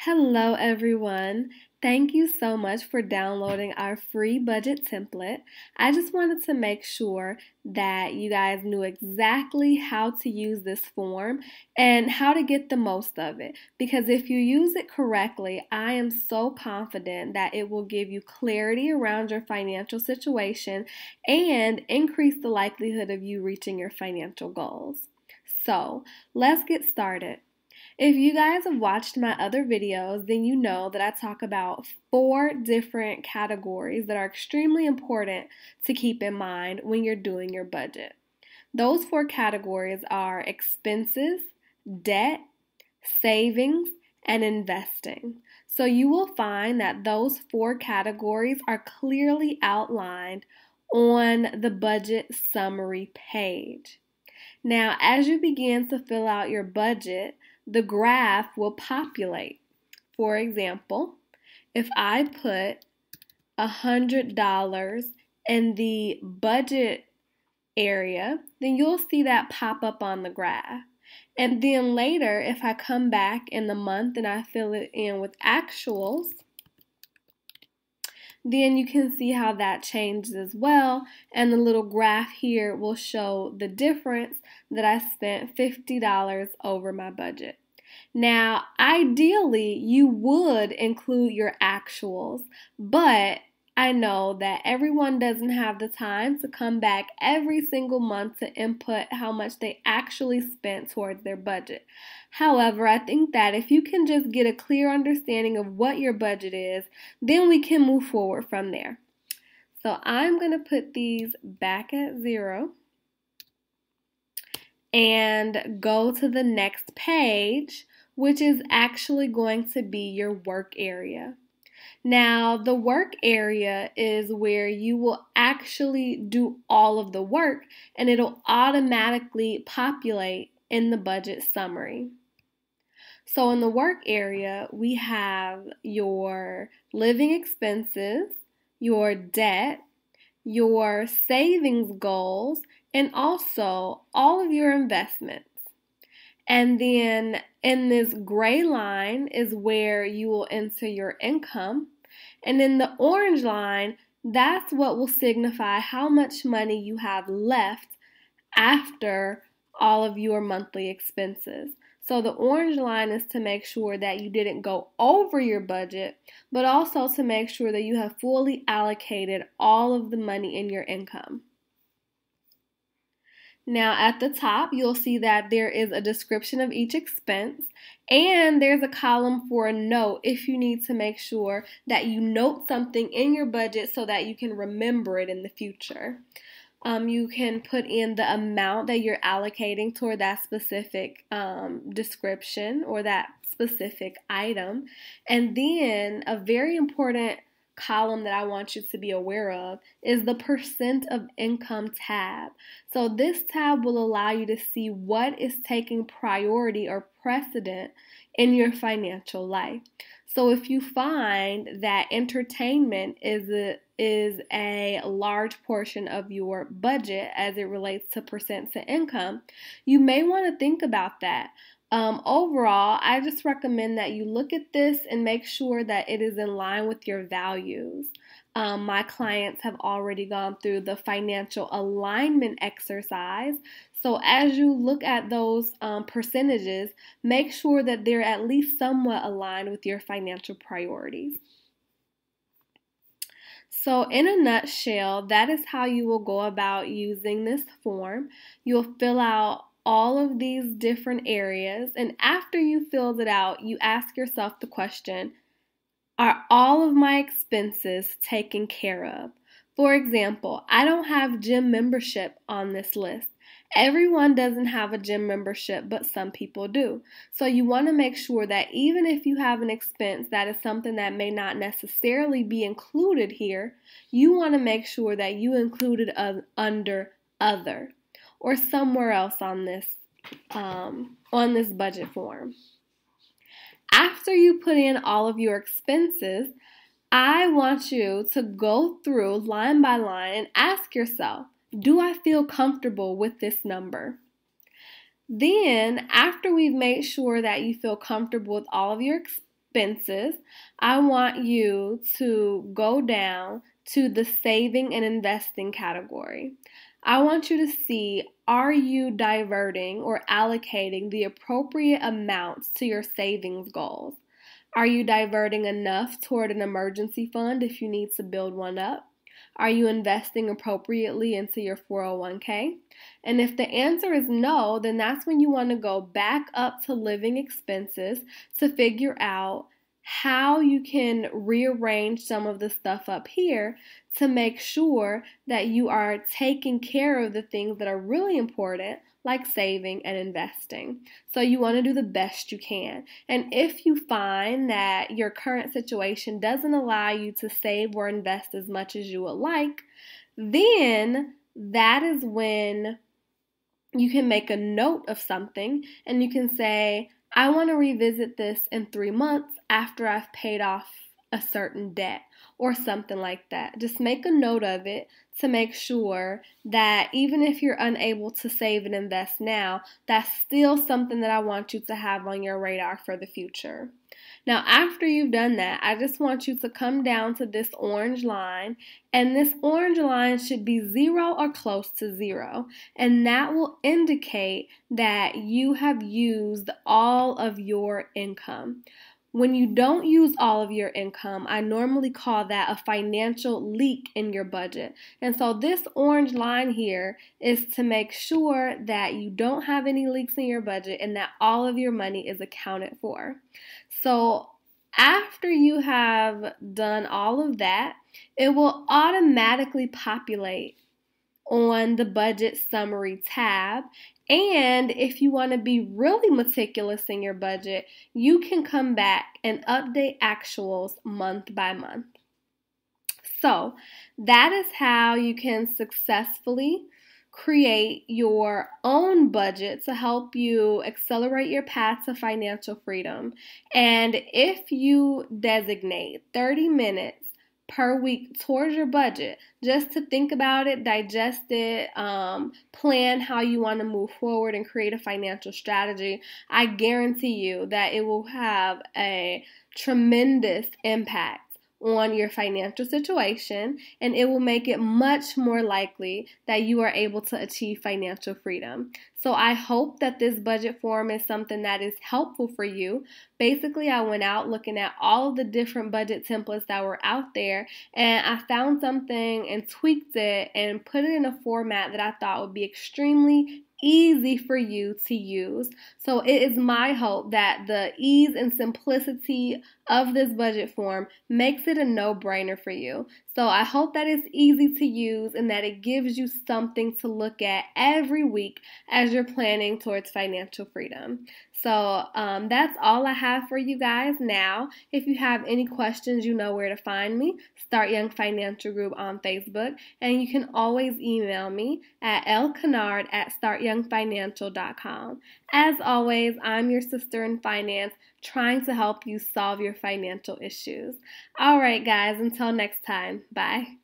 Hello, everyone. Thank you so much for downloading our free budget template. I just wanted to make sure that you guys knew exactly how to use this form and how to get the most of it. Because if you use it correctly, I am so confident that it will give you clarity around your financial situation and increase the likelihood of you reaching your financial goals. So, let's get started. If you guys have watched my other videos, then you know that I talk about 4 different categories that are extremely important to keep in mind when you're doing your budget. Those 4 categories are expenses, debt, savings, and investing. So you will find that those 4 categories are clearly outlined on the budget summary page. Now, as you begin to fill out your budget, the graph will populate. For example, if I put $100 in the budget area, then you'll see that pop up on the graph. And then later, if I come back in the month and I fill it in with actuals, then you can see how that changes as well. And the little graph here will show the difference that I spent $50 over my budget. Now, ideally, you would include your actuals, but I know that everyone doesn't have the time to come back every single month to input how much they actually spent towards their budget. However, I think that if you can just get a clear understanding of what your budget is, then we can move forward from there. So I'm going to put these back at 0 and go to the next page, which is actually going to be your work area. Now, the work area is where you will actually do all of the work and it'll automatically populate in the budget summary. So in the work area, we have your living expenses, your debt, your savings goals, and also all of your investments. And then in this gray line is where you will enter your income. And in the orange line, that's what will signify how much money you have left after all of your monthly expenses. So the orange line is to make sure that you didn't go over your budget, but also to make sure that you have fully allocated all of the money in your income. Now at the top, you'll see that there is a description of each expense and there's a column for a note if you need to make sure that you note something in your budget so that you can remember it in the future. You can put in the amount that you're allocating toward that specific description or that specific item. And then a very important column that I want you to be aware of is the percent of income tab. So this tab will allow you to see what is taking priority or precedent in your financial life. So if you find that entertainment is a large portion of your budget as it relates to percent to income, you may want to think about that. Overall, I just recommend that you look at this and make sure that it is in line with your values. My clients have already gone through the financial alignment exercise. So as you look at those percentages, make sure that they're at least somewhat aligned with your financial priorities. So in a nutshell, that is how you will go about using this form. You'll fill out all of these different areas, and after you filled it out, you ask yourself the question, are all of my expenses taken care of? For example, I don't have gym membership on this list. Everyone doesn't have a gym membership, but some people do. So you want to make sure that even if you have an expense that is something that may not necessarily be included here, you want to make sure that you include it under other or somewhere else on this budget form. After you put in all of your expenses, I want you to go through line by line and ask yourself, do I feel comfortable with this number? Then, after we've made sure that you feel comfortable with all of your expenses, I want you to go down to the saving and investing category. I want you to see, are you diverting or allocating the appropriate amounts to your savings goals? Are you diverting enough toward an emergency fund if you need to build one up? Are you investing appropriately into your 401k? And if the answer is no, then that's when you want to go back up to living expenses to figure out how you can rearrange some of the stuff up here to make sure that you are taking care of the things that are really important, like saving and investing. So you want to do the best you can. And if you find that your current situation doesn't allow you to save or invest as much as you would like, then that is when you can make a note of something and you can say, I want to revisit this in 3 months after I've paid off a certain debt or something like that. Just make a note of it to make sure that even if you're unable to save and invest now, that's still something that I want you to have on your radar for the future. Now, after you've done that, I just want you to come down to this orange line, and this orange line should be 0 or close to 0, and that will indicate that you have used all of your income. When you don't use all of your income, I normally call that a financial leak in your budget. And so this orange line here is to make sure that you don't have any leaks in your budget and that all of your money is accounted for. So after you have done all of that, it will automatically populate on the budget summary tab. And if you want to be really meticulous in your budget, you can come back and update actuals month by month. So that is how you can successfully create your own budget to help you accelerate your path to financial freedom. And if you designate 30 minutes per week towards your budget, just to think about it, digest it, plan how you want to move forward and create a financial strategy, I guarantee you that it will have a tremendous impact on your financial situation, and it will make it much more likely that you are able to achieve financial freedom. So I hope that this budget form is something that is helpful for you. Basically, I went out looking at all of the different budget templates that were out there, and I found something and tweaked it and put it in a format that I thought would be extremely easy for you to use. So it is my hope that the ease and simplicity of this budget form makes it a no-brainer for you. So I hope that it's easy to use and that it gives you something to look at every week as you're planning towards financial freedom. So that's all I have for you guys now. If you have any questions, you know where to find me. Start Young Financial Group on Facebook. And you can always email me at lkennard@startyoungfinancial.com. As always, I'm your sister in finance, trying to help you solve your financial issues. All right, guys, until next time, bye.